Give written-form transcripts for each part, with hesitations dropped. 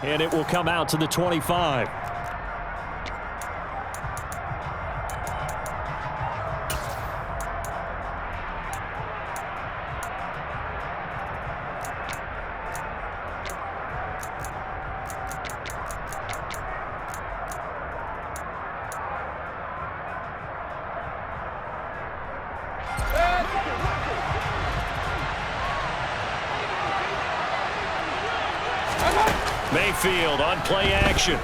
and it will come out to the 25. Mayfield on play action.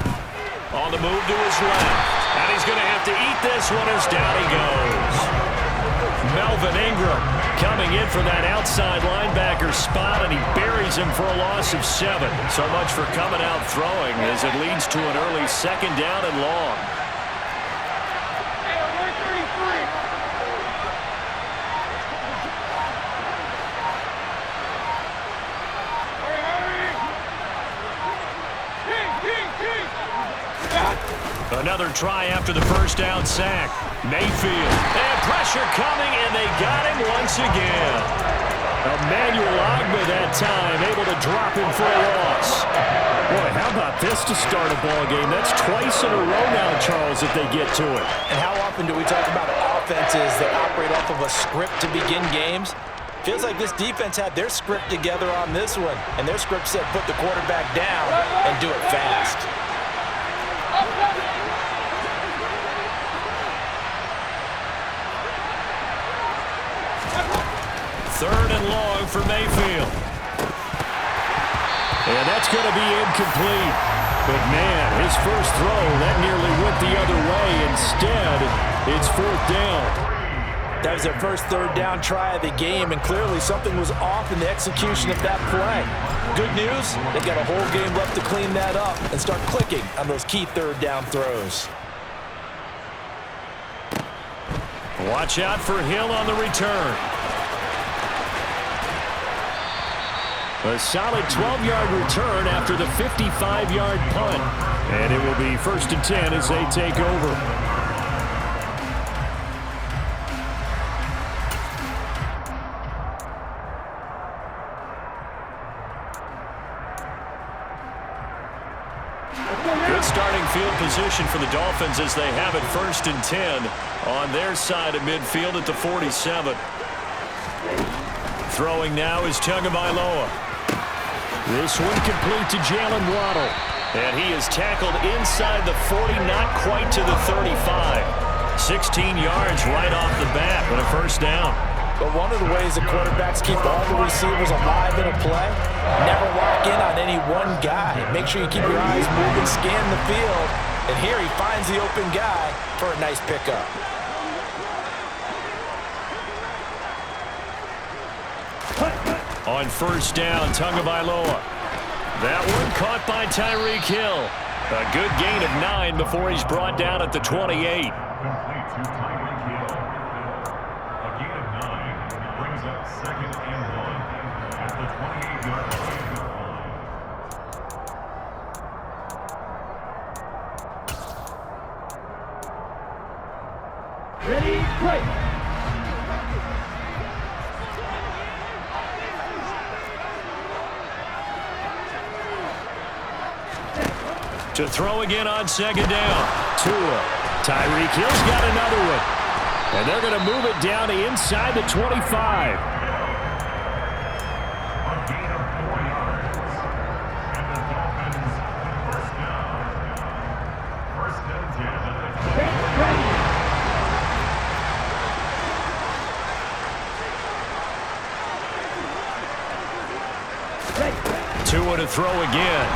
On the move to his left. And he's going to have to eat this one as down he goes. Melvin Ingram coming in for that outside linebacker spot, and he buries him for a loss of 7. So much for coming out throwing as it leads to an early 2nd down and long. Another try after the first down sack. Mayfield. And pressure coming, and they got him once again. Emmanuel Ogbah that time, able to drop him for a loss. Boy, how about this to start a ball game? That's twice in a row now, Charles, if they get to it. And how often do we talk about offenses that operate off of a script to begin games? Feels like this defense had their script together on this one, and their script said put the quarterback down and do it fast. Third and long for Mayfield. And that's going to be incomplete. But, man, his first throw, that nearly went the other way. Instead, it's 4th down. That was their first 3rd down try of the game, and clearly something was off in the execution of that play. Good news, they got a whole game left to clean that up and start clicking on those key 3rd down throws. Watch out for Hill on the return. A solid 12-yard return after the 55-yard punt. And it will be 1st and 10 as they take over. Good starting field position for the Dolphins as they have it 1st and 10 on their side of midfield at the 47. Throwing now is Tagovailoa. This one complete to Jalen Waddle. And he is tackled inside the 40, not quite to the 35. 16 yards right off the bat, but a 1st down. But one of the ways the quarterbacks keep all the receivers alive in a play, never lock in on any one guy. Make sure you keep your eyes moving, scan the field. And here he finds the open guy for a nice pickup. On 1st down, Tagovailoa. That one caught by Tyreek Hill. A good gain of 9 before he's brought down at the 28. Complete to Tyreek Hill. A gain of 9 brings up 2nd and 1 at the 28-yard line. Ready, break. To throw again on 2nd down. Tua. Tyreek Hill's got another one. And they're going to move it down to inside the 25. A gain of 4 yards. And the Dolphins 1st down. 1st and 10. Tua to throw again.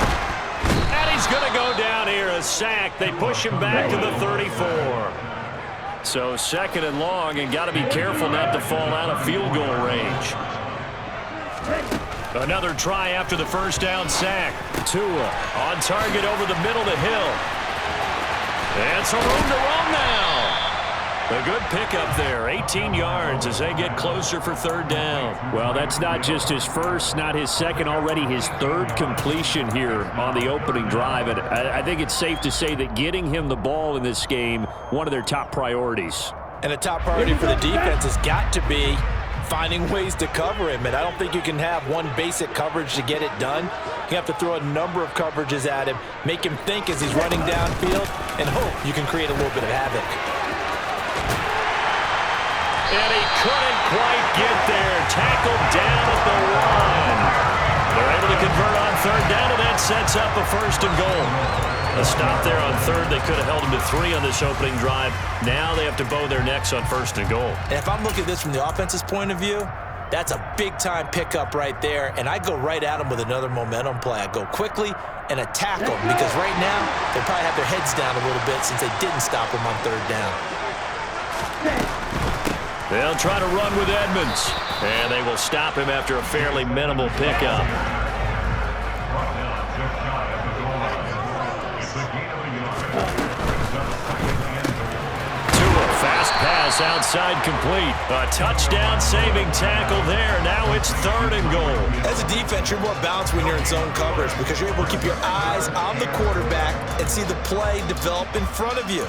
He's going to go down here, a sack. They push him back to the 34. So 2nd and long, and got to be careful not to fall out of field goal range. Another try after the 1st down sack. Tua on target over the middle to Hill. And some room to roam now. A good pickup there, 18 yards as they get closer for 3rd down. Well, that's not just his first, not his second, already his 3rd completion here on the opening drive. And I think it's safe to say that getting him the ball in this game, one of their top priorities. And a top priority for the defense has got to be finding ways to cover him. And I don't think you can have one basic coverage to get it done. You have to throw a number of coverages at him, make him think as he's running downfield, and hope you can create a little bit of havoc. And he couldn't quite get there. Tackled down at the line. They're able to convert on third down, and that sets up a 1st and goal. A stop there on third. They could have held him to 3 on this opening drive. Now they have to bow their necks on 1st and goal. And if I'm looking at this from the offense's point of view, that's a big-time pickup right there, and I go right at him with another momentum play. I go quickly and attack them because right now they probably have their heads down a little bit since they didn't stop him on third down. They'll try to run with Edmonds, and they will stop him after a fairly minimal pickup. Fast pass outside complete. A touchdown-saving tackle there. Now it's 3rd and goal. As a defense, you're more balanced when you're in zone coverage because you're able to keep your eyes on the quarterback and see the play develop in front of you.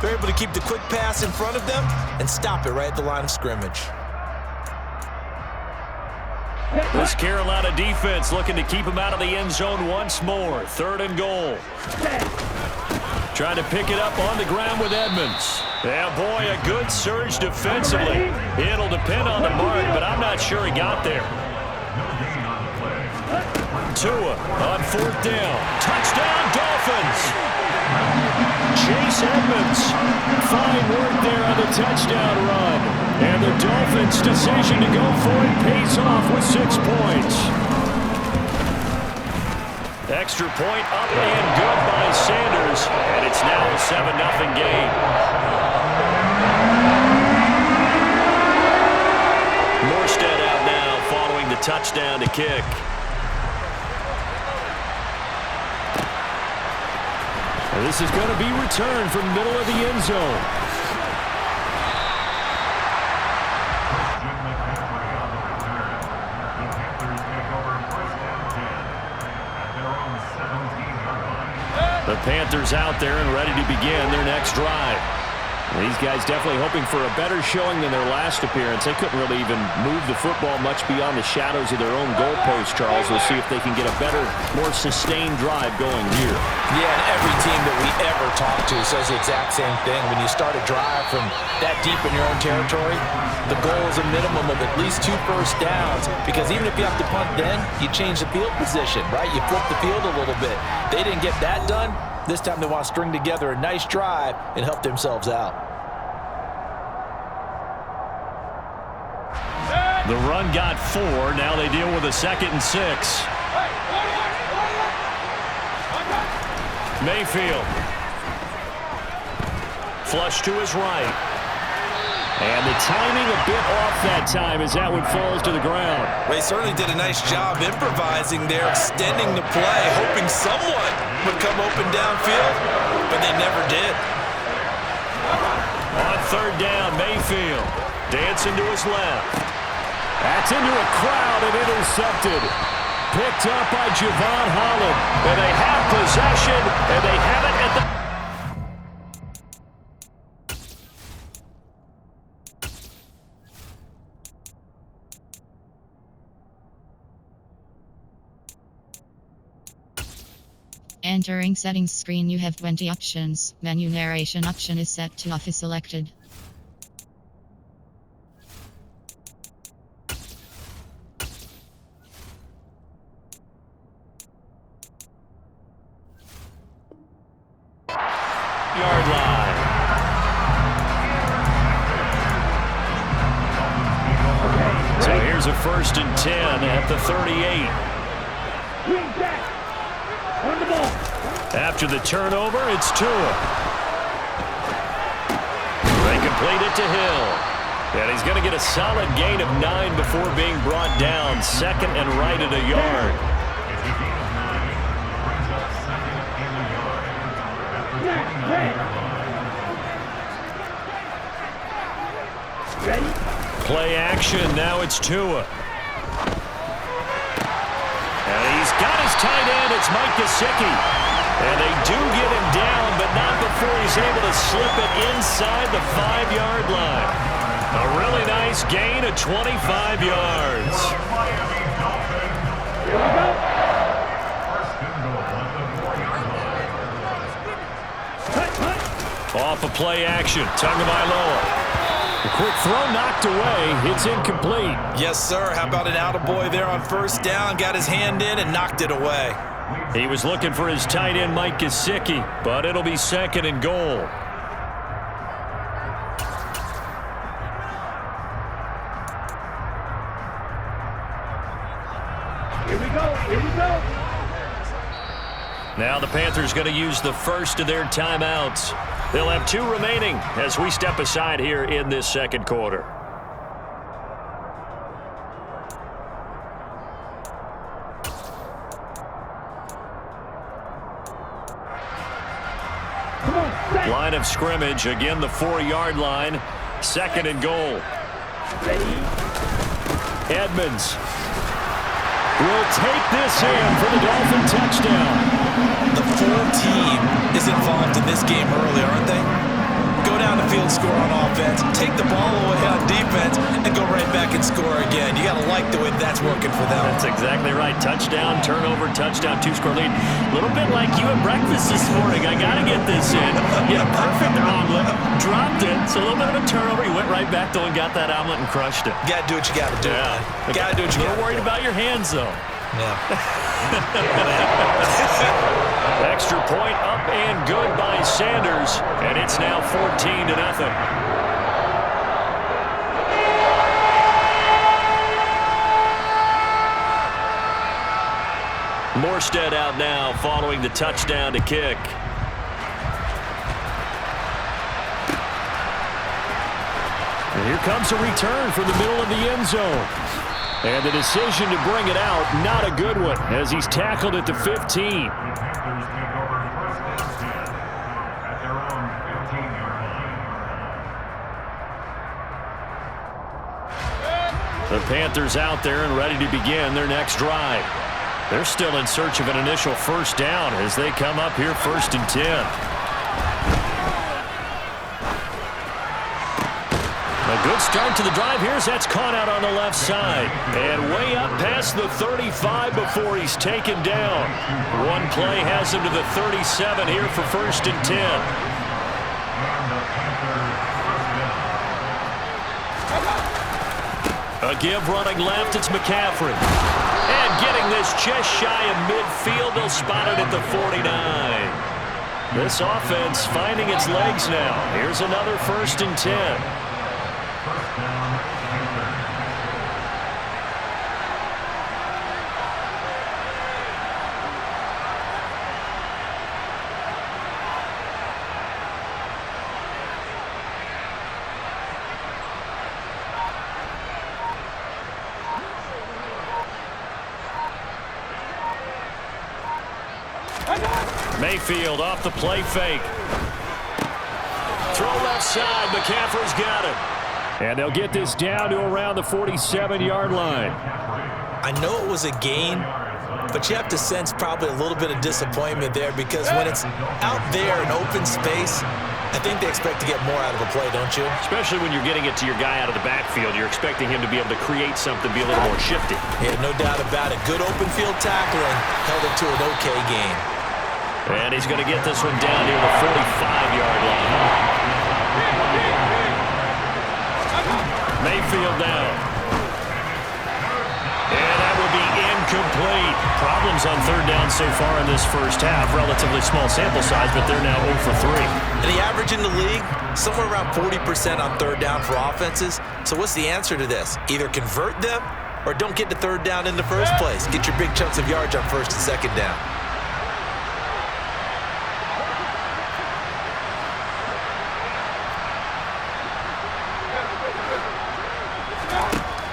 They're able to keep the quick pass in front of them and stop it right at the line of scrimmage. This Carolina defense looking to keep him out of the end zone once more. 3rd and goal. Trying to pick it up on the ground with Edmonds. Yeah, boy, a good surge defensively. It'll depend on the mark, but I'm not sure he got there. Tua on 4th down. Touchdown, Dolphins! Chase Edmonds. Fine work there on the touchdown run. And the Dolphins' decision to go for it pays off with 6 points. Extra point up and good by Sanders, and it's now a 7-0 game. Morstead out now following the touchdown to kick. And this is going to be returned from middle of the end zone. The Panthers out there and ready to begin their next drive. These guys definitely hoping for a better showing than their last appearance. They couldn't really even move the football much beyond the shadows of their own goalpost, Charles. We'll see if they can get a better, more sustained drive going here. Yeah, and every team that we ever talk to says the exact same thing. When you start a drive from that deep in your own territory, the goal is a minimum of at least 2 first downs, because even if you have to punt then, you change the field position, right? You flip the field a little bit. They didn't get that done. This time they want to string together a nice drive and help themselves out. The run got 4. Now they deal with a 2nd and 6. Mayfield. Flush to his right. And the timing a bit off that time as that one falls to the ground. They certainly did a nice job improvising there, extending the play, hoping someone would come open downfield, but they never did. On 3rd down, Mayfield dancing to his left. That's into a crowd and intercepted. Picked up by Javon Holland. And they have possession, and they have it at the... Entering settings screen, you have 20 options. Menu narration option is set to off is selected. Yard line. So here's a 1st and 10 at the 38. After the turnover, it's Tua. They complete it to Hill. And he's going to get a solid gain of 9 before being brought down. 2nd and right at a yard. Play action. Now it's Tua. And he's got his tight end. It's Mike Gesicki. And they do get him down, but not before he's able to slip it inside the 5-yard line. A really nice gain of 25 yards. Off of play action, Tagovailoa. The quick throw knocked away. It's incomplete. Yes, sir. How about an attaboy there on first down? Got his hand in and knocked it away. He was looking for his tight end, Mike Gesicki, but it'll be 2nd and goal. Here we go. Now the Panthers going to use the first of their timeouts. They'll have 2 remaining as we step aside here in this second quarter. Line of scrimmage, again the 4-yard line. 2nd and goal. Edmonds will take this in for the Dolphin touchdown. The full team is involved in this game early, aren't they? Go down the field, score on offense, take the ball away on defense, and go right back and score again. You got to like the way that's working for them. That's exactly right. Touchdown, turnover, touchdown, 2-score lead. A little bit like you at breakfast this morning. I got to get this in. You had a perfect omelet, dropped it. It's a little bit of a turnover. You went right back though and got that omelet and crushed it. You got to do what you got to do. Yeah. Got to do what you got to do. You're worried about your hands though. Yeah. Extra point up and good by Sanders, and it's now 14-0. Morstead out now following the touchdown to kick. And here comes a return from the middle of the end zone. And the decision to bring it out, not a good one, as he's tackled at the 15. The Panthers take over 1st and 10 at their own 15-yard line. The Panthers out there and ready to begin their next drive. They're still in search of an initial first down as they come up here 1st and 10. A good start to the drive. That's caught out on the left side. And way up past the 35 before he's taken down. One play has him to the 37 here for 1st and 10. A give running left, it's McCaffrey. And getting this just shy of midfield, they'll spot it at the 49. This offense finding its legs now. Here's another 1st and 10. Mayfield off the play fake. Throw left side. McCaffrey's got it. And they'll get this down to around the 47-yard line. I know it was a gain, but you have to sense probably a little bit of disappointment there because when it's out there in open space, I think they expect to get more out of a play, don't you? Especially when you're getting it to your guy out of the backfield. You're expecting him to be able to create something, be a little more shifty. Yeah, no doubt about it. Good open field tackling held it to an okay game. And he's going to get this one down near the 45-yard line. Mayfield down. And that will be incomplete. Problems on 3rd down so far in this first half. Relatively small sample size, but they're now 0 for 3. And the average in the league, somewhere around 40% on 3rd down for offenses. So what's the answer to this? Either convert them or don't get to 3rd down in the first place. Get your big chunks of yards on 1st and 2nd down.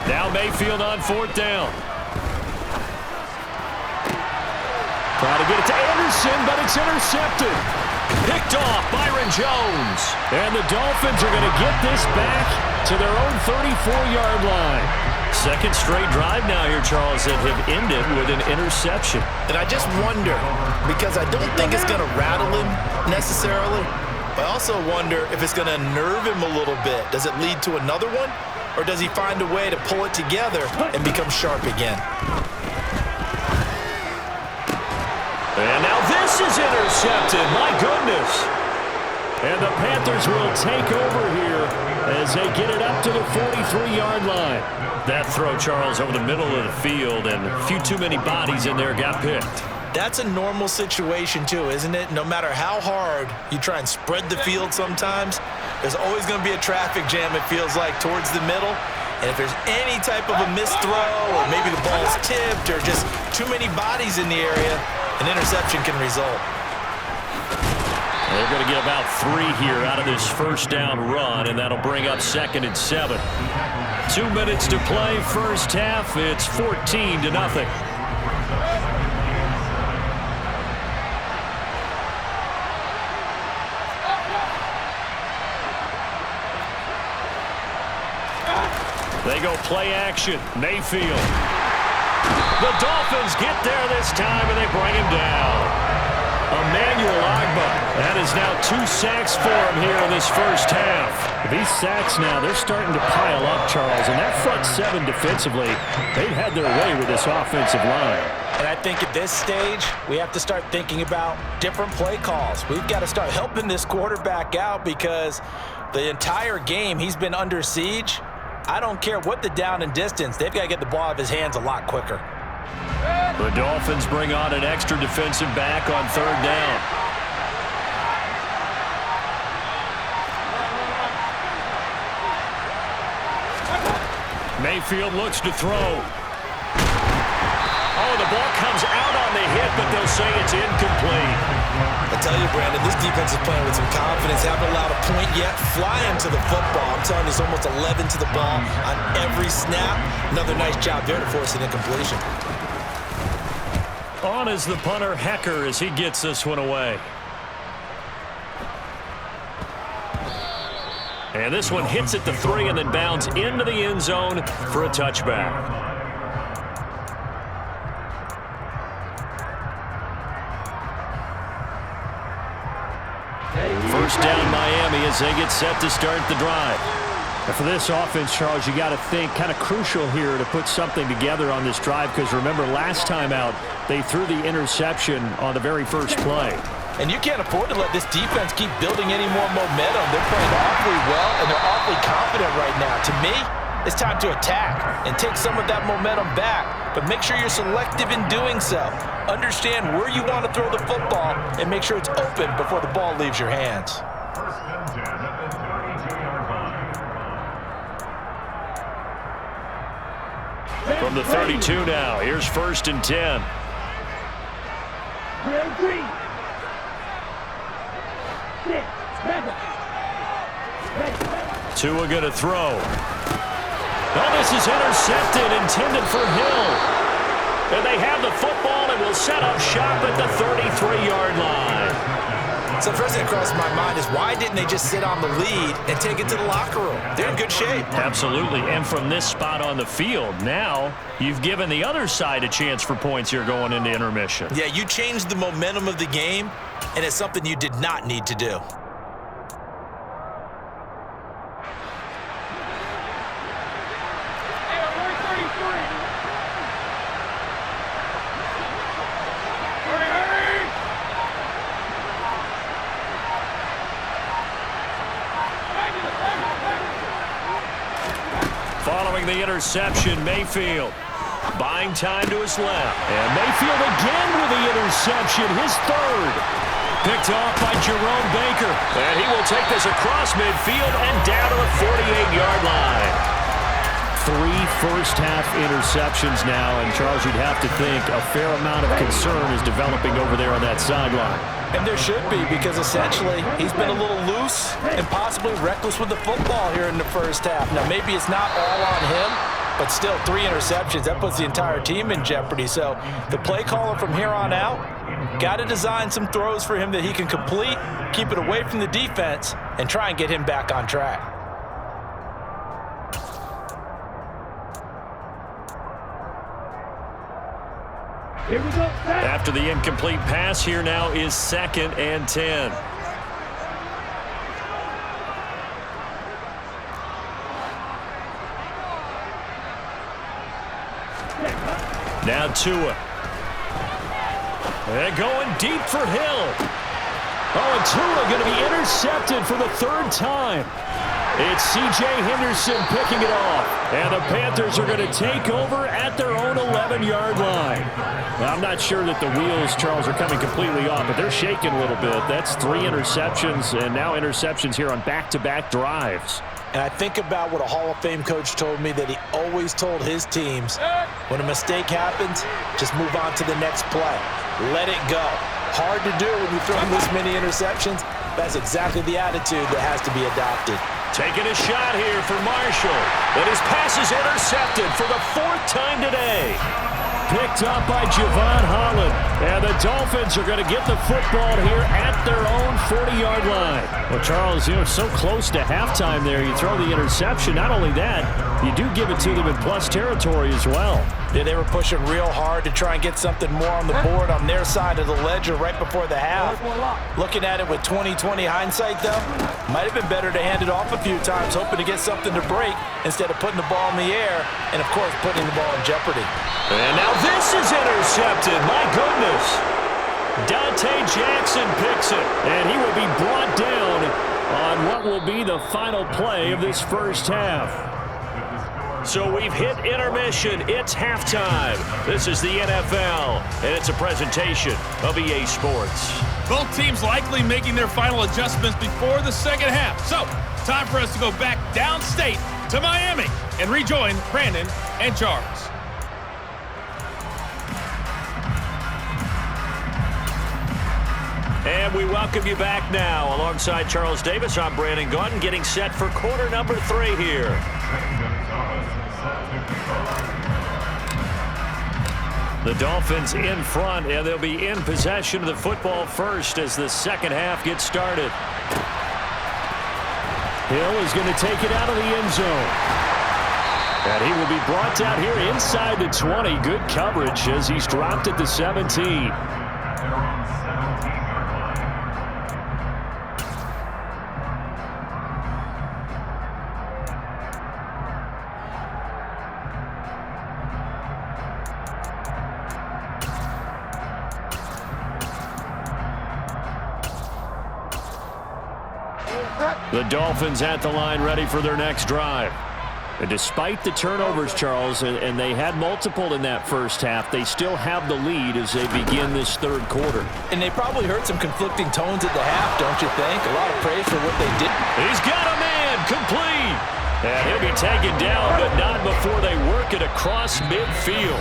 Now Mayfield on 4th down. Trying to get it to Anderson, but it's intercepted. Picked off Byron Jones. And the Dolphins are going to get this back to their own 34-yard line. Second straight drive now here, Charles, that have ended with an interception. And I just wonder, because I don't think it's going to rattle him necessarily, But I also wonder if it's going to unnerve him a little bit. Does it lead to another one? Or does he find a way to pull it together and become sharp again? And now this is intercepted. My goodness. And the Panthers will take over here as they get it up to the 43-yard line. That throw, Charles, over the middle of the field, and a few too many bodies in there got picked. That's a normal situation too, isn't it? No matter how hard you try and spread the field sometimes, there's always going to be a traffic jam, it feels like, towards the middle. And if there's any type of a missed throw, or maybe the ball's tipped, or just too many bodies in the area, an interception can result. They're going to get about 3 here out of this first down run, and that'll bring up 2nd and 7. 2 minutes to play, first half. It's 14-0. They go play action. Mayfield. The Dolphins get there this time, and they bring him down. Emmanuel Ogbah. That is now 2 sacks for him here in this first half. These sacks now, they're starting to pile up, Charles. And that front 7 defensively, they've had their way with this offensive line. And I think at this stage, we have to start thinking about different play calls. We've got to start helping this quarterback out because the entire game he's been under siege. I don't care what the down and distance. They've got to get the ball out of his hands a lot quicker. The Dolphins bring on an extra defensive back on 3rd down. Mayfield looks to throw. Oh, the ball comes out on the hit, but they'll say it's incomplete. I tell you, Brandon, this defense is playing with some confidence. Haven't allowed a point yet. Flying to the football. I'm telling you, there's almost 11 to the ball on every snap. Another nice job there to force an incompletion. On is the punter, Hecker, as he gets this one away. And this one hits at the 3 and then bounds into the end zone for a touchback. First down Miami as they get set to start the drive. And for this offense, Charles, you got to think kind of crucial here to put something together on this drive because remember last time out they threw the interception on the very first play. And you can't afford to let this defense keep building any more momentum. They're playing awfully well and they're awfully confident right now. To me, it's time to attack and take some of that momentum back. But make sure you're selective in doing so. Understand where you want to throw the football and make sure it's open before the ball leaves your hands. First and 10 at the 32-yard line. From the 32 now, here's 1st and 10. Tua going to throw. Oh, this is intercepted, intended for Hill. And they have the football and will set up shop at the 33-yard line. So the first thing that crossed my mind is why didn't they just sit on the lead and take it to the locker room? They're in good shape. Absolutely, and from this spot on the field, now you've given the other side a chance for points here going into intermission. Yeah, you changed the momentum of the game, and it's something you did not need to do. Following the interception, Mayfield buying time to his left. And Mayfield again with the interception, his 3rd. Picked off by Jerome Baker. And he will take this across midfield and down to the 48-yard line. 3 first-half interceptions now, and Charles, you'd have to think a fair amount of concern is developing over there on that sideline. And there should be, because essentially he's been a little loose and possibly reckless with the football here in the first half. Now, maybe it's not all on him, but still 3 interceptions. That puts the entire team in jeopardy. So the play caller from here on out got to design some throws for him that he can complete, keep it away from the defense, and try and get him back on track. Here we go. After the incomplete pass, here now is 2nd and 10. Now Tua. And going deep for Hill. Oh, and Tua going to be intercepted for the third time. It's C.J. Henderson picking it off. And the Panthers are going to take over at their own 11-yard line. Now, I'm not sure that the wheels, Charles, are coming completely off, but they're shaking a little bit. That's 3 interceptions, and now interceptions here on back-to-back drives. And I think about what a Hall of Fame coach told me that he always told his teams, when a mistake happens, just move on to the next play. Let it go. Hard to do when you throw this many interceptions. That's exactly the attitude that has to be adopted. Taking a shot here for Marshall. And his pass is intercepted for the 4th time today. Picked up by Javon Holland. And the Dolphins are going to get the football here at their own 40-yard line. Well, Charles, so close to halftime there. You throw the interception. Not only that, you do give it to them in plus territory as well. Yeah, they were pushing real hard to try and get something more on the board on their side of the ledger right before the half. Looking at it with 20/20 hindsight, though, might have been better to hand it off a few times, hoping to get something to break instead of putting the ball in the air and, of course, putting the ball in jeopardy. And now this is intercepted. My goodness. Dante Jackson picks it, and he will be brought down on what will be the final play of this first half. So we've hit intermission. It's halftime. This is the NFL, and it's a presentation of EA Sports. Both teams likely making their final adjustments before the second half. So, time for us to go back downstate to Miami and rejoin Brandon and Charles. And we welcome you back now. Alongside Charles Davis, I'm Brandon Gaudin, getting set for quarter number 3 here. The Dolphins in front, and they'll be in possession of the football first as the second half gets started. Hill is going to take it out of the end zone. And he will be brought down here inside the 20. Good coverage as he's dropped at the 17. The Dolphins at the line ready for their next drive. And despite the turnovers, Charles, and they had multiple in that first half, they still have the lead as they begin this third quarter. And they probably heard some conflicting tones at the half, don't you think? A lot of praise for what they did. He's got a man complete. And he'll be taken down, but not before they work it across midfield.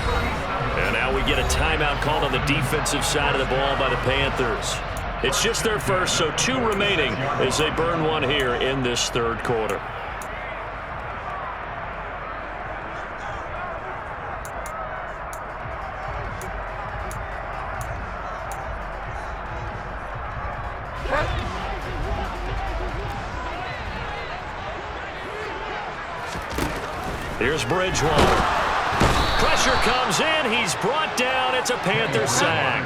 And now we get a timeout called on the defensive side of the ball by the Panthers. It's just their first, so 2 remaining as they burn 1 here in this third quarter. Here's Bridgewater. Pressure comes in. He's brought down. It's a Panther sack.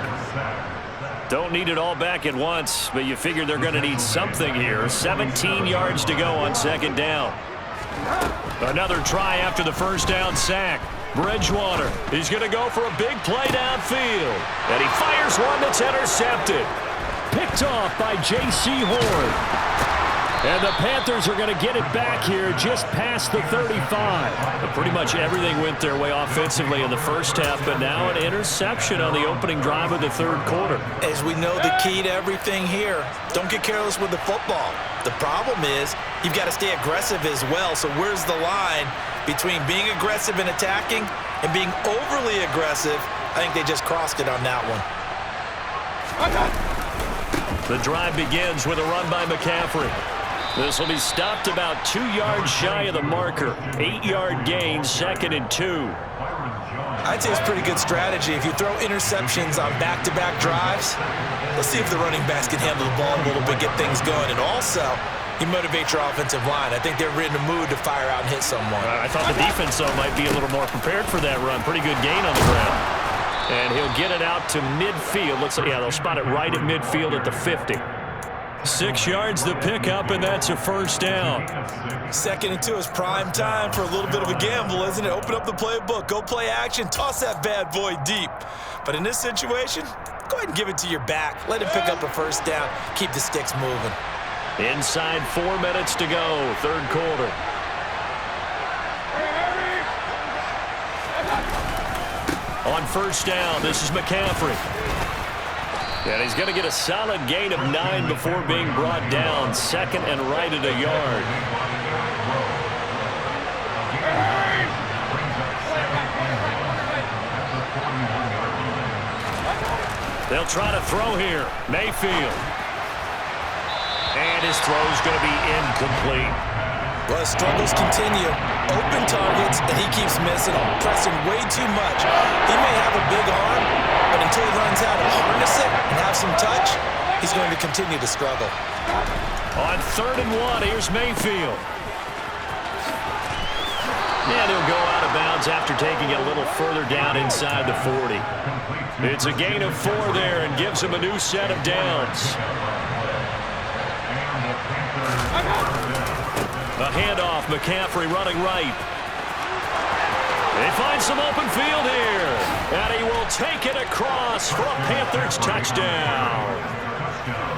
Don't need it all back at once, but you figure they're going to need something here. 17 yards to go on second down. Another try after the first down sack. Bridgewater, he's going to go for a big play downfield. And he fires one that's intercepted. Picked off by J.C. Horn. And the Panthers are going to get it back here just past the 35. But pretty much everything went their way offensively in the first half, but now an interception on the opening drive of the third quarter. As we know, the key to everything here, don't get careless with the football. The problem is you've got to stay aggressive as well. So where's the line between being aggressive and attacking and being overly aggressive? I think they just crossed it on that one. The drive begins with a run by McCaffrey. This will be stopped about 2 yards shy of the marker. 8-yard gain, 2nd and 2. I'd say it's pretty good strategy. If you throw interceptions on back-to-back drives, let's see if the running backs can handle the ball a little bit, get things going. And also, you motivate your offensive line. I think they're in the mood to fire out and hit someone. I thought the defense, though, might be a little more prepared for that run. Pretty good gain on the ground. And he'll get it out to midfield. Looks like, yeah, they'll spot it right at midfield at the 50. 6 yards the pickup, and that's a first down. 2nd and 2 is prime time for a little bit of a gamble, isn't it? Open up the playbook, go play action, toss that bad boy deep. But in this situation, go ahead and give it to your back. Let him pick up a first down. Keep the sticks moving. Inside 4 minutes to go, third quarter. On first down, this is McCaffrey. And he's going to get a solid gain of 9 before being brought down. 2nd and right at a yard. They'll try to throw here. Mayfield. And his throw's going to be incomplete. Well, his struggles continue. Open targets, and he keeps missing them, pressing way too much. He may have a big arm, but until he learns how to harness it and have some touch, he's going to continue to struggle. On 3rd and 1, here's Mayfield. And he'll go out of bounds after taking it a little further down inside the 40. It's a gain of 4 there and gives him a new set of downs. A handoff, McCaffrey running right. They find some open field here. And he will take it across for a Panthers touchdown.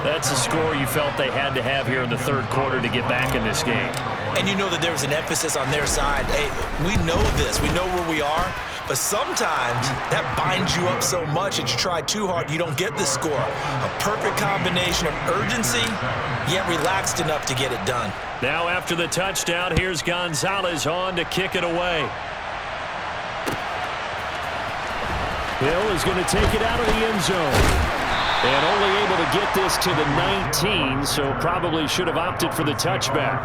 That's a score you felt they had to have here in the third quarter to get back in this game. And you know that there was an emphasis on their side. Hey, we know this. We know where we are. But sometimes that binds you up so much that you try too hard, you don't get the score. A perfect combination of urgency, yet relaxed enough to get it done. Now after the touchdown, here's Gonzalez on to kick it away. Hill is going to take it out of the end zone. And only able to get this to the 19, so probably should have opted for the touchback.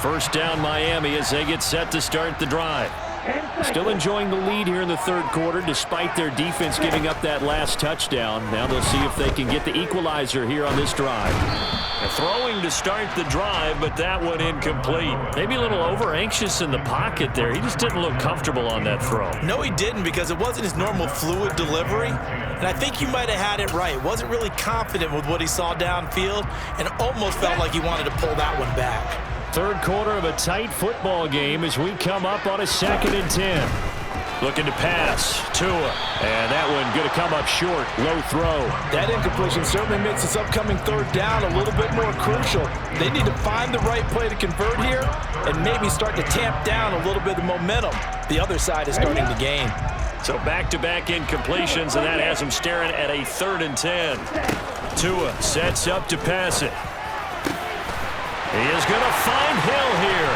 First down Miami as they get set to start the drive. Still enjoying the lead here in the third quarter despite their defense giving up that last touchdown. Now they'll see if they can get the equalizer here on this drive. Throwing to start the drive, but that one incomplete. Maybe a little over-anxious in the pocket there. He just didn't look comfortable on that throw. No, he didn't, because it wasn't his normal fluid delivery. And I think you might have had it right. Wasn't really confident with what he saw downfield and almost felt like he wanted to pull that one back. Third quarter of a tight football game as we come up on a 2nd and 10. Looking to pass. Tua. And that one going to come up short. Low throw. That incompletion certainly makes this upcoming third down a little bit more crucial. They need to find the right play to convert here and maybe start to tamp down a little bit of momentum. The other side is starting to gain. So back-to-back incompletions, and that has him staring at a 3rd and 10. Tua sets up to pass it. He is going to find Hill here.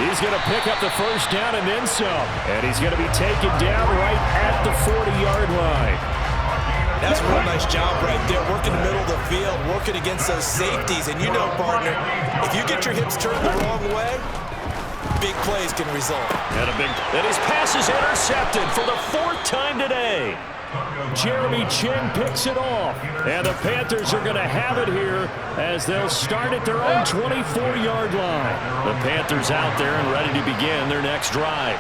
He's going to pick up the first down and then some. And he's going to be taken down right at the 40-yard line. That's a real nice job right there, working the middle of the field, working against those safeties. And you know, partner, if you get your hips turned the wrong way, big plays can result. And his pass is intercepted for the 4th time today. Jeremy Chin picks it off. And the Panthers are going to have it here as they'll start at their own 24-yard line. The Panthers out there and ready to begin their next drive.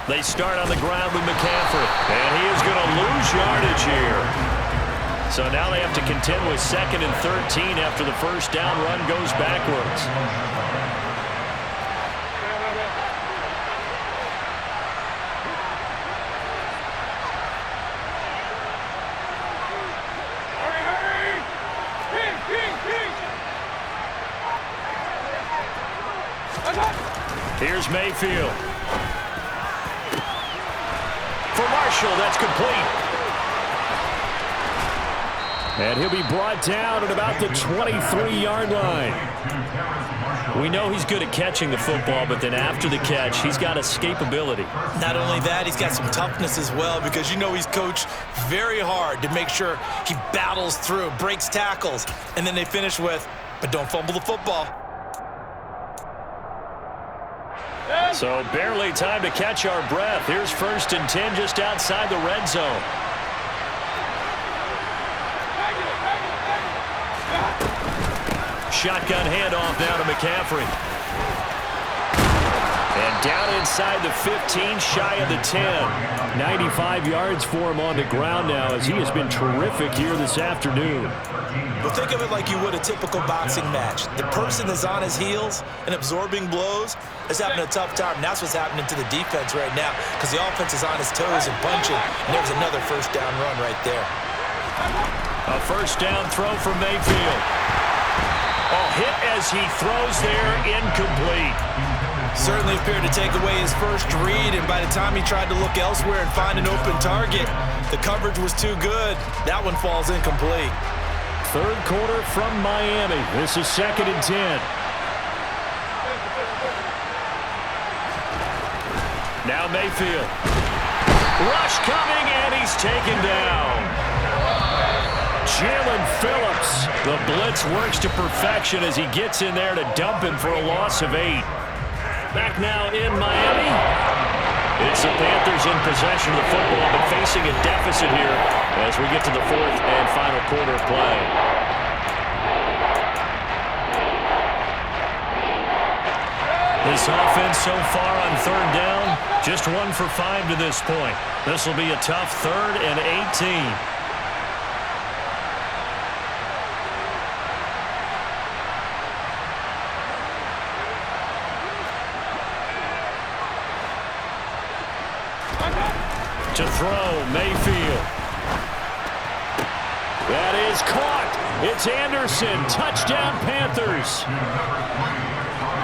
They start on the ground with McCaffrey. And he is going to lose yardage here. So now they have to contend with 2nd and 13 after the first down run goes backwards. Here's Mayfield. For Marshall, that's complete. And he'll be brought down at about the 23-yard line. We know he's good at catching the football, but then after the catch, he's got escapability. Not only that, he's got some toughness as well, because you know he's coached very hard to make sure he battles through, breaks tackles, and then they finish with, but don't fumble the football. So barely time to catch our breath. Here's 1st and 10 just outside the red zone. shotgun handoff now to McCaffrey. And down inside the 15, shy of the 10. 95 yards for him on the ground now as he has been terrific here this afternoon. Well, think of it like you would a typical boxing match. The person is on his heels and absorbing blows is having a tough time. And that's what's happening to the defense right now because the offense is on his toes and punching. And there's another first down run right there. A first down throw from Mayfield. Oh, hit as he throws there, incomplete. Certainly appeared to take away his first read, and by the time he tried to look elsewhere and find an open target, the coverage was too good. That one falls incomplete. Third quarter from Miami. This is 2nd and 10. Now Mayfield. Rush coming, and he's taken down. Jalen Phillips. The blitz works to perfection as he gets in there to dump him for a loss of 8. Back now in Miami. It's the Panthers in possession of the football, but facing a deficit here as we get to the 4th and final quarter of play. This offense so far on 3rd down, just 1 for 5 to this point. This will be a tough 3rd and 18. To throw, Mayfield. That is caught. It's Anderson. Touchdown, Panthers.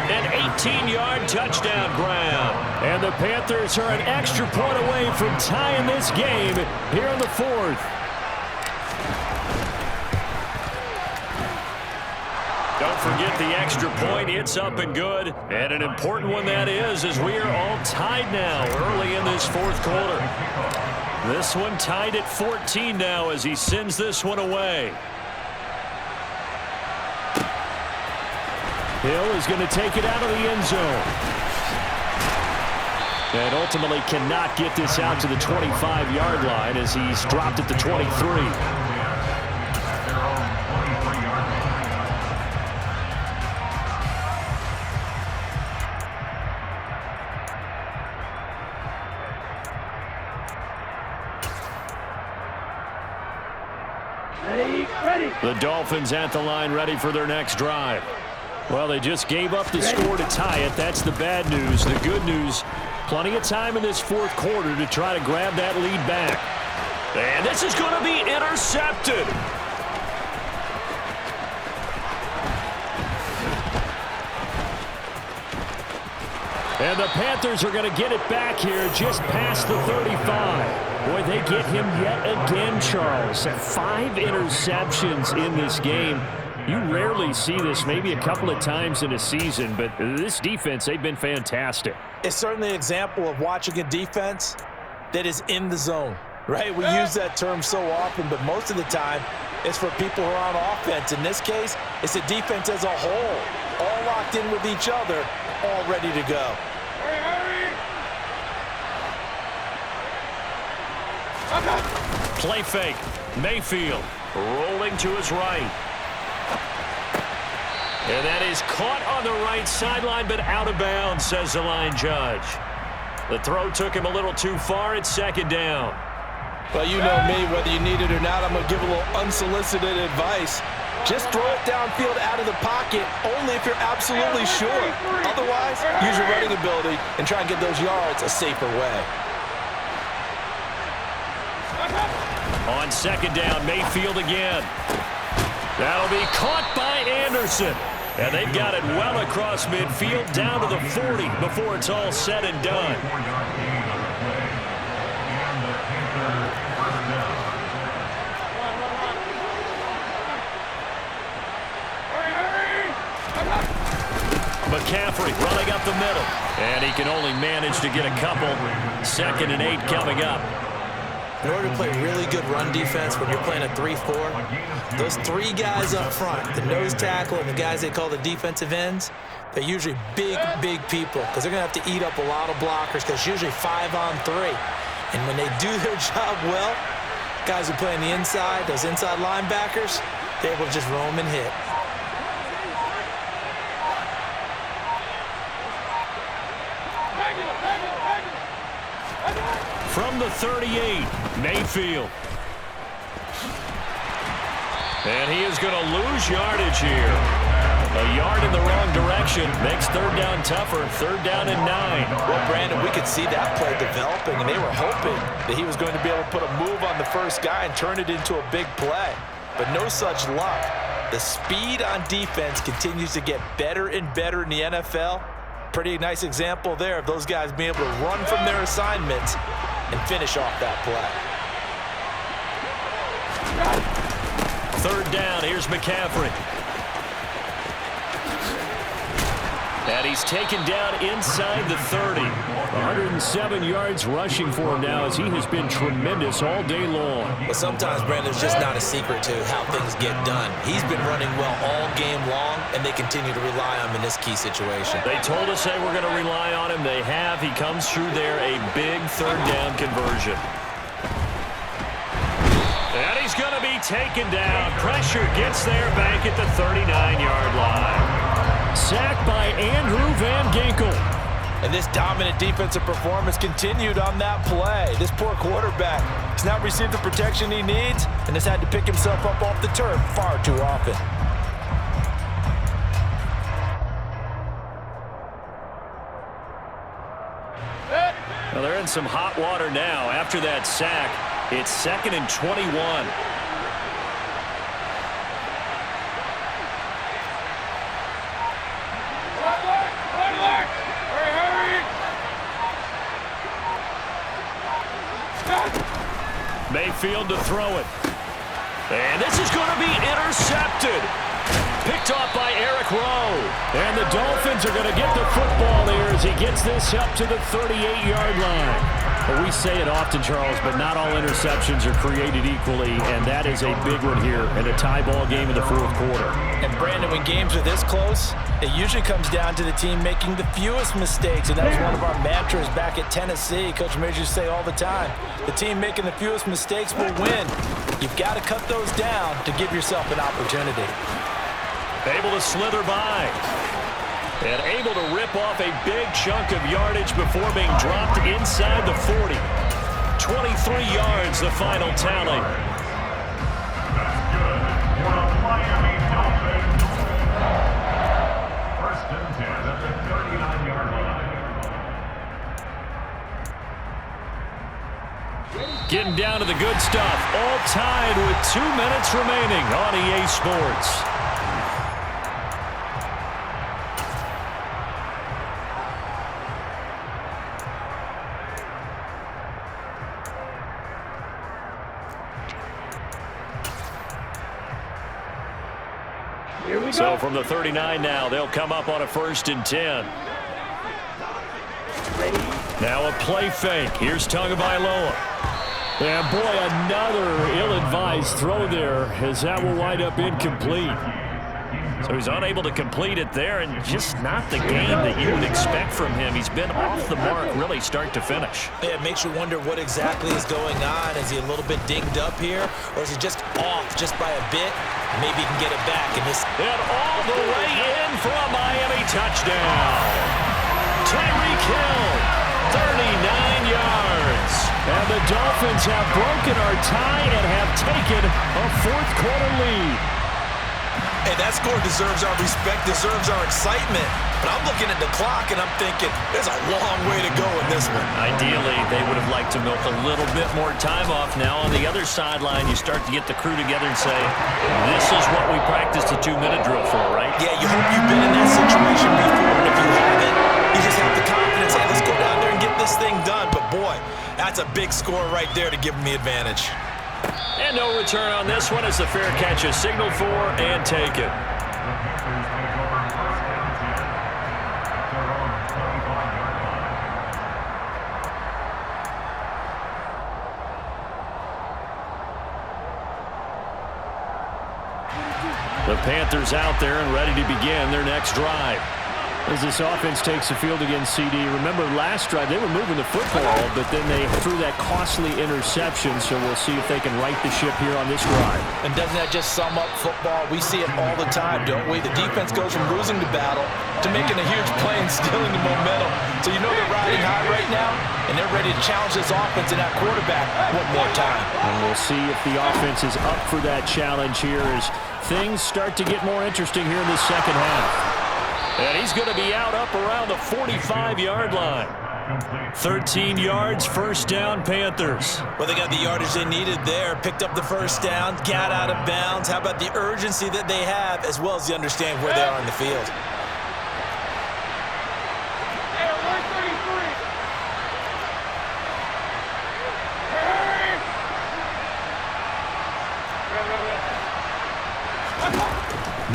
An 18-yard touchdown grab. And the Panthers are an extra point away from tying this game here in the 4th. Don't forget the extra point. It's up and good. And an important one that is, as we are all tied now early in this 4th quarter. This one tied at 14 now as he sends this one away. Hill is going to take it out of the end zone. And ultimately cannot get this out to the 25-yard line as he's dropped at the 23. The Dolphins at the line ready for their next drive. Well, they just gave up the score to tie it. That's the bad news. The good news, plenty of time in this 4th quarter to try to grab that lead back. And this is going to be intercepted. And the Panthers are going to get it back here just past the 35. Boy, they get him yet again, Charles. 5 interceptions in this game. You rarely see this, maybe a couple of times in a season, but this defense, they've been fantastic. It's certainly an example of watching a defense that is in the zone, right? We use that term so often, but most of the time, it's for people who are on offense. In this case, it's a defense as a whole, all locked in with each other, all ready to go. Play fake. Mayfield rolling to his right. And that is caught on the right sideline, but out of bounds, says the line judge. The throw took him a little too far. It's 2nd down. Well, you know me, whether you need it or not, I'm going to give a little unsolicited advice. Just throw it downfield out of the pocket, only if you're absolutely sure. Otherwise, use your running ability and try and get those yards a safer way. On 2nd down, Mayfield again. That'll be caught by Anderson. And they've got it well across midfield, down to the 40 before it's all said and done. McCaffrey running up the middle. And he can only manage to get a couple. 2nd and 8 coming up. In order to play really good run defense when you're playing a 3-4, those 3 guys up front, the nose tackle and the guys they call the defensive ends, they're usually big, big people because they're going to have to eat up a lot of blockers because it's usually 5-on-3. And when they do their job well, guys who play on the inside, those inside linebackers, they're able to just roam and hit. from the 38, Mayfield. And he is going to lose yardage here. A yard in the wrong direction makes third down tougher. Third down and 9. Well, Brandon, we could see that play developing, and they were hoping that he was going to be able to put a move on the first guy and turn it into a big play. But no such luck. The speed on defense continues to get better and better in the NFL. Pretty nice example there of those guys being able to run from their assignments and finish off that play. Third down, here's McCaffrey. And he's taken down inside the 30. 107 yards rushing for him now as he has been tremendous all day long. But sometimes, Brandon, there's just not a secret to how things get done. He's been running well all game long, and they continue to rely on him in this key situation. They told us they were going to rely on him. They have. He comes through there, a big third down conversion. And he's going to be taken down. Pressure gets there back at the 39-yard line. Sacked by Andrew Van Ginkel. And this dominant defensive performance continued on that play. This poor quarterback has not received the protection he needs and has had to pick himself up off the turf far too often. Well, they're in some hot water now. After that sack, it's 2nd and 21. Mayfield to throw it. And this is going to be intercepted. Picked off by Eric Rowe. And the Dolphins are going to get the football here as he gets this up to the 38-yard line. Well, we say it often, Charles, but not all interceptions are created equally, and that is a big one here in a tie ball game in the fourth quarter. And, Brandon, when games are this close, it usually comes down to the team making the fewest mistakes, and that was one of our mantras back at Tennessee. Coach Majors used to say all the time, the team making the fewest mistakes will win. You've got to cut those down to give yourself an opportunity. Able to slither by. And able to rip off a big chunk of yardage before being dropped inside the 40. 23 yards, the final tally. That's good for the Miami Dolphins. First and 10 at the 39-yard line. Getting down to the good stuff. All tied with 2 minutes remaining on EA Sports. So from the 39 now, they'll come up on a 1st and 10. Now a play fake. Here's Tagovailoa. And boy, another ill-advised throw there as that will wind up incomplete. So he's unable to complete it there, and just not the game that you would expect from him. He's been off the mark really start to finish. Yeah, it makes you wonder what exactly is going on. Is he a little bit dinged up here, or is he just off just by a bit? Maybe he can get it back in this. And all the way in for a Miami touchdown. Tyreek Hill, 39 yards. And the Dolphins have broken our tie and have taken a fourth quarter lead. Hey, that score deserves our respect, deserves our excitement. But I'm looking at the clock, and I'm thinking there's a long way to go in this one. Ideally, they would have liked to milk a little bit more time off. Now on the other sideline, you start to get the crew together and say, this is what we practiced a 2-minute drill for, right? Yeah, you hope you've been in that situation before. And if you haven't, you just have the confidence, hey, let's go down there and get this thing done. But, boy, that's a big score right there to give them the advantage. And no return on this one as the fair catch is signaled for and taken. The Panthers out there and ready to begin their next drive. As this offense takes the field against CD. Remember last drive, they were moving the football, but then they threw that costly interception, so we'll see if they can right the ship here on this drive. And doesn't that just sum up football? We see it all the time, don't we? The defense goes from losing the battle to making a huge play and stealing the momentum. So you know they're riding high right now, and they're ready to challenge this offense and that quarterback one more time. And we'll see if the offense is up for that challenge here as things start to get more interesting here in the second half. And he's going to be out up around the 45-yard line. 13 yards, first down, Panthers. Well, they got the yardage they needed there. Picked up the first down, got out of bounds. How about the urgency that they have, as well as the understanding where they are on the field.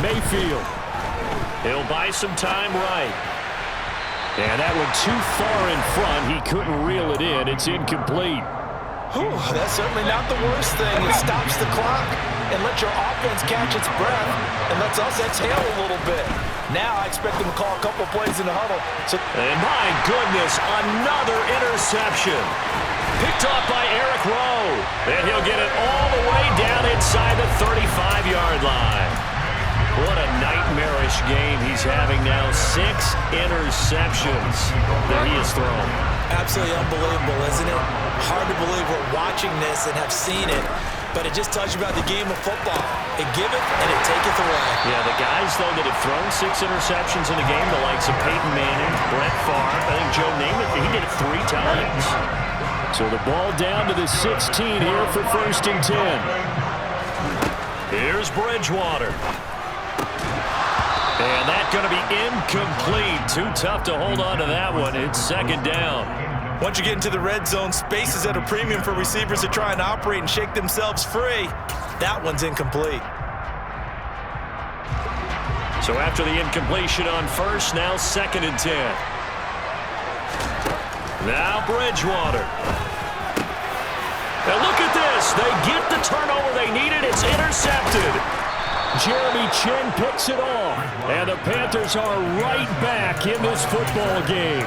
Mayfield. He'll buy some time right. And that one too far in front. He couldn't reel it in. It's incomplete. Whew, that's certainly not the worst thing. It stops the clock and lets your offense catch its breath and lets us exhale a little bit. Now I expect them to call a couple plays in the huddle. And my goodness, another interception. Picked off by Eric Rowe. And he'll get it all the way down inside the 35-yard line. What a nightmarish game he's having now. 6 interceptions that he has thrown. Absolutely unbelievable, isn't it? Hard to believe we're watching this and have seen it, but it just tells you about the game of football. It giveth and it taketh away. Yeah, the guys, though, that have thrown 6 interceptions in a game, the likes of Peyton Manning, Brett Favre, I think Joe Namath, he did it 3 times. So the ball down to the 16 here for 1st and 10. Here's Bridgewater. And that's going to be incomplete. Too tough to hold on to that one. It's 2nd down. Once you get into the red zone, space is at a premium for receivers to try and operate and shake themselves free. That one's incomplete. So after the incompletion on 1st, now 2nd and 10. Now Bridgewater. And look at this. They get the turnover they needed. It's intercepted. Jeremy Chin picks it off. And the Panthers are right back in this football game.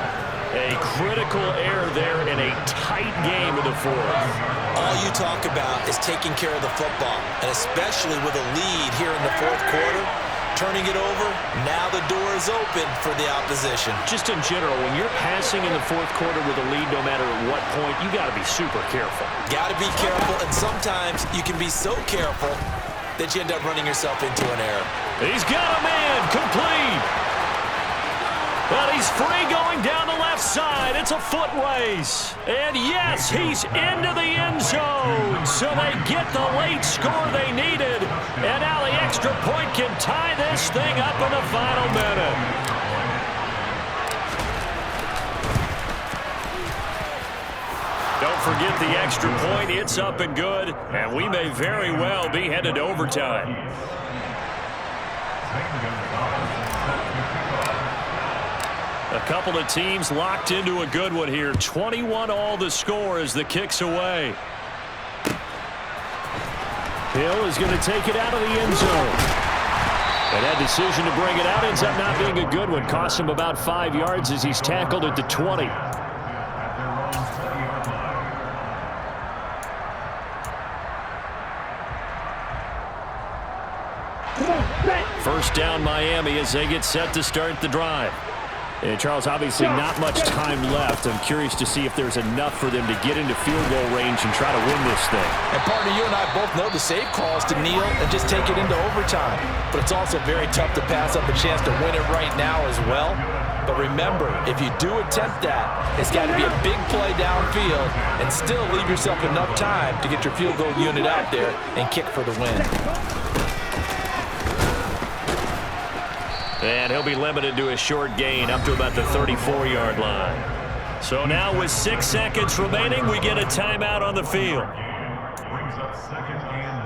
A critical error there in a tight game in the 4th. All you talk about is taking care of the football, and especially with a lead here in the 4th quarter, turning it over, now the door is open for the opposition. Just in general, when you're passing in the 4th quarter with a lead, no matter at what point, you got to be super careful. Got to be careful, and sometimes you can be so careful that you end up running yourself into an error. He's got a man, complete. Well, he's free going down the left side. It's a foot race. And yes, he's into the end zone. So they get the late score they needed. And now the extra point can tie this thing up in the final minute. Don't forget the extra point. It's up and good. And we may very well be headed to overtime. A couple of teams locked into a good one here. 21 all the score as the kick's away. Hill is going to take it out of the end zone. And that decision to bring it out ends up not being a good one. Costs him about 5 yards as he's tackled at the 20. First down Miami as they get set to start the drive. And Charles, obviously not much time left. I'm curious to see if there's enough for them to get into field goal range and try to win this thing. And partner, you and I both know the save calls to kneel and just take it into overtime. But it's also very tough to pass up a chance to win it right now as well. But remember, if you do attempt that, it's got to be a big play downfield and still leave yourself enough time to get your field goal unit out there and kick for the win. And he'll be limited to a short gain up to about the 34-yard line. So now with 6 seconds remaining, we get a timeout on the field. Brings up 2nd and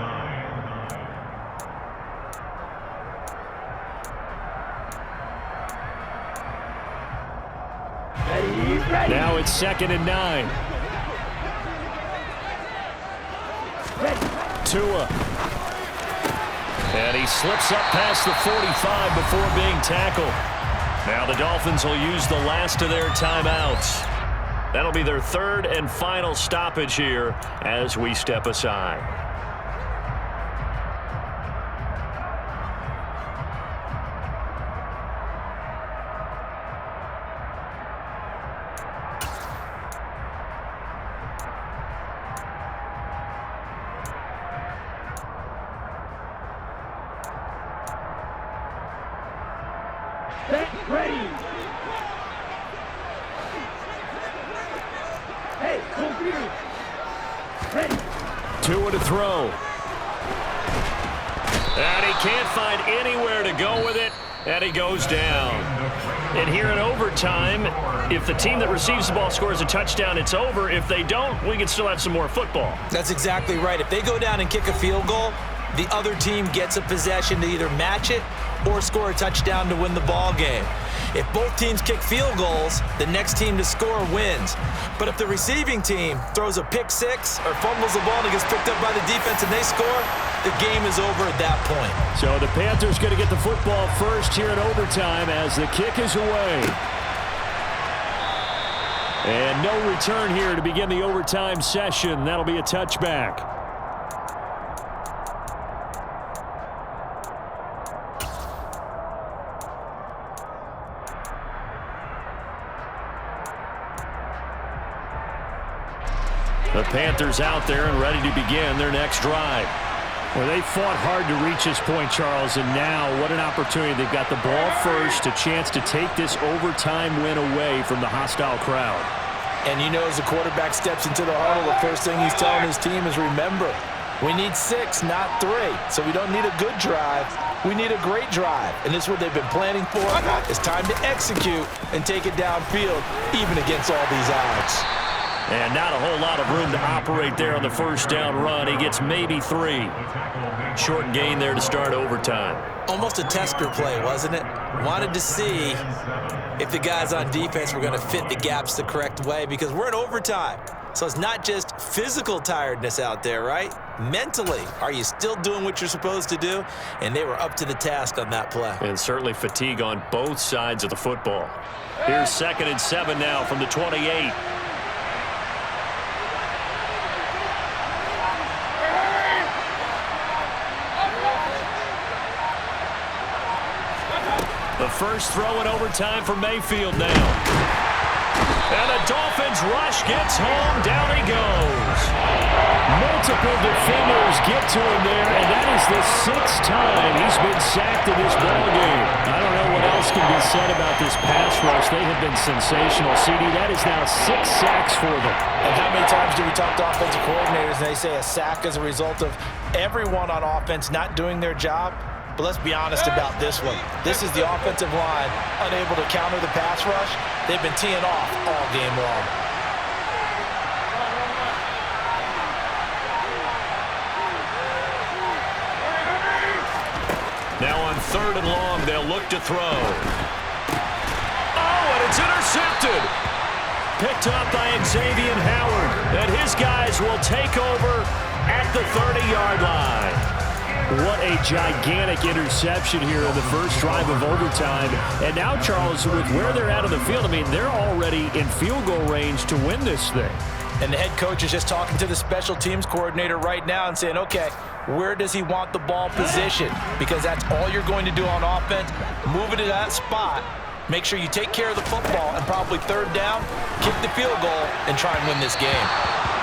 9. Now it's 2nd and 9. Tua. And he slips up past the 45 before being tackled. Now the Dolphins will use the last of their timeouts. That'll be their third and final stoppage here as we step aside. Ready. Hey, computer. Ready. Tua to throw. And he can't find anywhere to go with it, and he goes down. And here in overtime, if the team that receives the ball scores a touchdown, it's over. If they don't, we can still have some more football. That's exactly right. If they go down and kick a field goal, the other team gets a possession to either match it or score a touchdown to win the ball game. If both teams kick field goals, the next team to score wins. But if the receiving team throws a pick six or fumbles the ball and it gets picked up by the defense and they score, the game is over at that point. So the Panthers going to get the football first here in overtime as the kick is away. And no return here to begin the overtime session. That'll be a touchback. The Panthers out there and ready to begin their next drive. Well, they fought hard to reach this point, Charles, and now what an opportunity. They've got the ball first, a chance to take this overtime win away from the hostile crowd. And you know, as the quarterback steps into the huddle, the first thing he's telling his team is, remember, we need 6, not 3. So we don't need a good drive. We need a great drive. And this is what they've been planning for. It's time to execute and take it downfield, even against all these odds. And not a whole lot of room to operate there on the first down run. He gets maybe 3. Short gain there to start overtime. Almost a tester play, wasn't it? Wanted to see if the guys on defense were going to fit the gaps the correct way, because we're in overtime. So it's not just physical tiredness out there, right? Mentally, are you still doing what you're supposed to do? And they were up to the task on that play. And certainly fatigue on both sides of the football. Here's 2nd and 7 now from the 28. The first throw in overtime for Mayfield now. And the Dolphins rush gets home. Down he goes. Multiple defenders get to him there, and that is the 6th time he's been sacked in this ballgame. I don't know what else can be said about this pass rush. They have been sensational. CD, that is now 6 sacks for them. And how many times do we talk to offensive coordinators and they say a sack is a result of everyone on offense not doing their job? But let's be honest about this one. This is the offensive line unable to counter the pass rush. They've been teeing off all game long. Now on 3rd and long, they'll look to throw. Oh, and it's intercepted. Picked up by Xavier Howard. And his guys will take over at the 30-yard line. What a gigantic interception here in the first drive of overtime. And now, Charles, with where they're at on the field, I mean, they're already in field goal range to win this thing. And the head coach is just talking to the special teams coordinator right now and saying, okay, where does he want the ball positioned? Because that's all you're going to do on offense. Move it to that spot. Make sure you take care of the football, and probably 3rd down, kick the field goal, and try and win this game.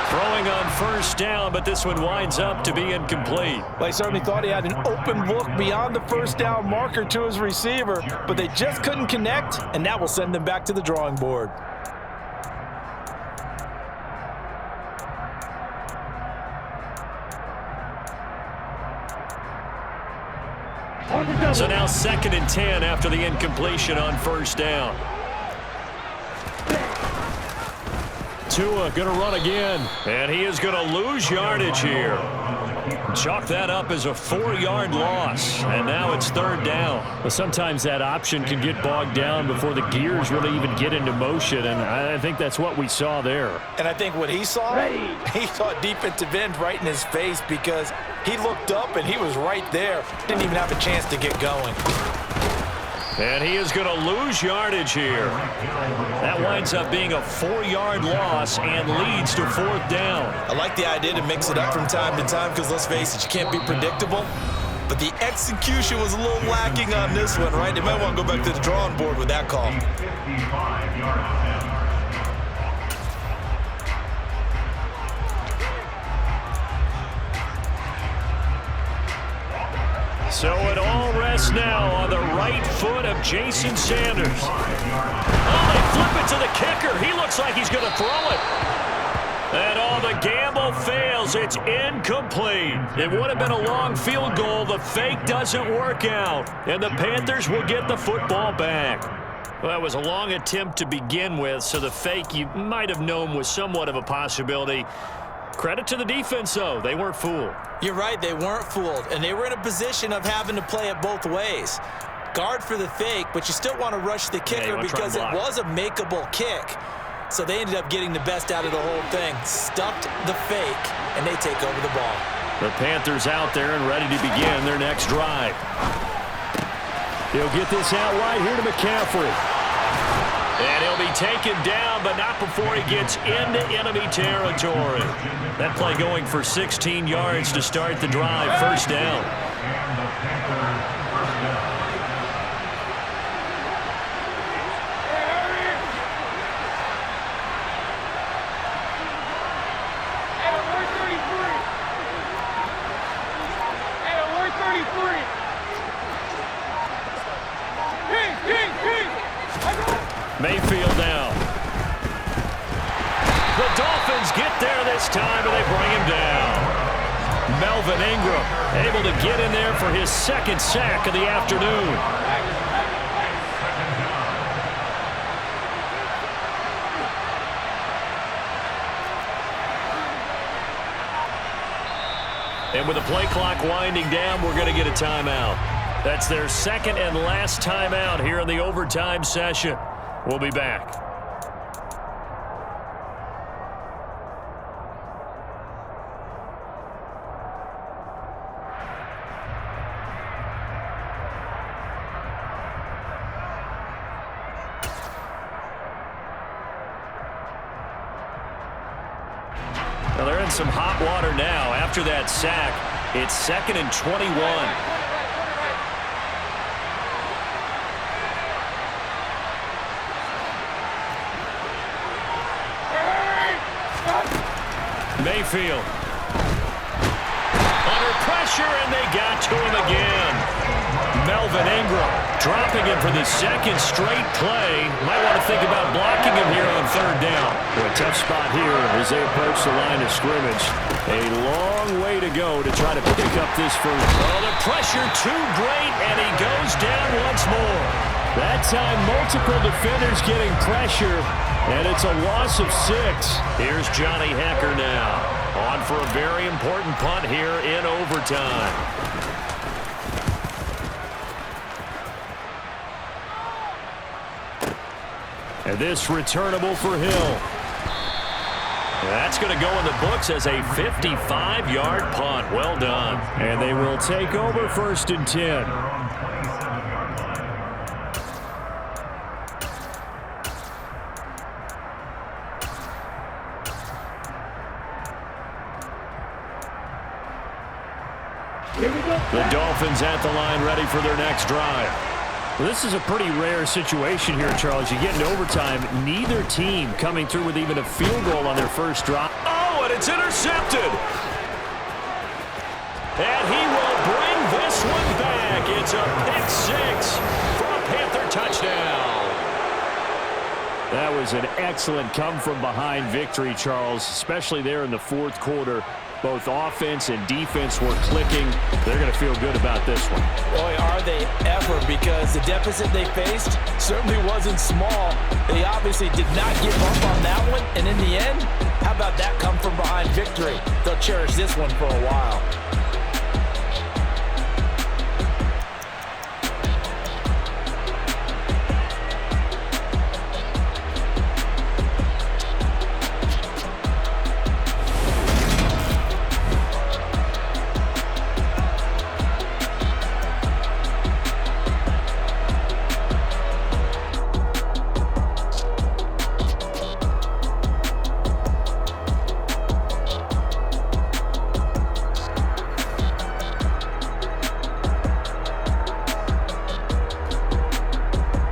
Throwing on first down, but this one winds up to be incomplete. Well, he certainly thought he had an open look beyond the first down marker to his receiver, but they just couldn't connect, and that will send them back to the drawing board. So now 2nd and 10 after the incompletion on first down. Tua going to run again. And he is going to lose yardage here. Chalk that up as a 4-yard loss. And now it's 3rd down. Well, sometimes that option can get bogged down before the gears really even get into motion, and I think that's what we saw there. And I think what he saw, he saw defensive end right in his face, because he looked up and he was right there. Didn't even have a chance to get going. And he is going to lose yardage here. That winds up being a 4-yard loss and leads to 4th down. I like the idea to mix it up from time to time because, let's face it, you can't be predictable. But the execution was a little lacking on this one, right? They might want to go back to the drawing board with that call. 55-yard attempt. So it all rests now on the right foot of Jason Sanders. Oh, they flip it to the kicker. He looks like he's going to throw it. And the gamble fails. It's incomplete. It would have been a long field goal. The fake doesn't work out. And the Panthers will get the football back. Well, that was a long attempt to begin with, so the fake you might have known was somewhat of a possibility. Credit to the defense, though. They weren't fooled. You're right, they weren't fooled, and they were in a position of having to play it both ways. Guard for the fake, but you still want to rush the kicker because it was a makeable kick. So they ended up getting the best out of the whole thing. Stuffed the fake, and they take over the ball. The Panthers out there and ready to begin their next drive. He'll get this out right here to McCaffrey. And he'll be taken down, but not before he gets into enemy territory. That play going for 16 yards to start the drive. First down. And the Panthers first down. Mayfield now. The Dolphins get there this time, and they bring him down. Melvin Ingram able to get in there for his second sack of the afternoon. And with the play clock winding down, we're going to get a timeout. That's their second and last timeout here in the overtime session. We'll be back. Well, they're in some hot water now. After that sack, it's 2nd and 21. Mayfield. Under pressure, and they got to him again. Melvin Ingram dropping him for the second straight play. Might want to think about blocking him here on 3rd down. A tough spot here as they approach the line of scrimmage. A long way to go to try to pick up this first. Oh, the pressure too great, and he goes down once more. That time, multiple defenders getting pressure, and it's a loss of 6. Here's Johnny Hecker now, on for a very important punt here in overtime. And this returnable for Hill. That's going to go in the books as a 55-yard punt. Well done. And they will take over 1st and 10. The Dolphins at the line ready for their next drive. Well, this is a pretty rare situation here, Charles. You get into overtime, neither team coming through with even a field goal on their first drive. Oh, and it's intercepted. And he will bring this one back. It's a pick-6 for a Panther touchdown. That was an excellent come-from-behind victory, Charles, especially there in the 4th quarter. Both offense and defense were clicking. They're going to feel good about this one. Boy, are they ever, because the deficit they faced certainly wasn't small. They obviously did not give up on that one, and in the end, how about that come-from-behind victory? They'll cherish this one for a while.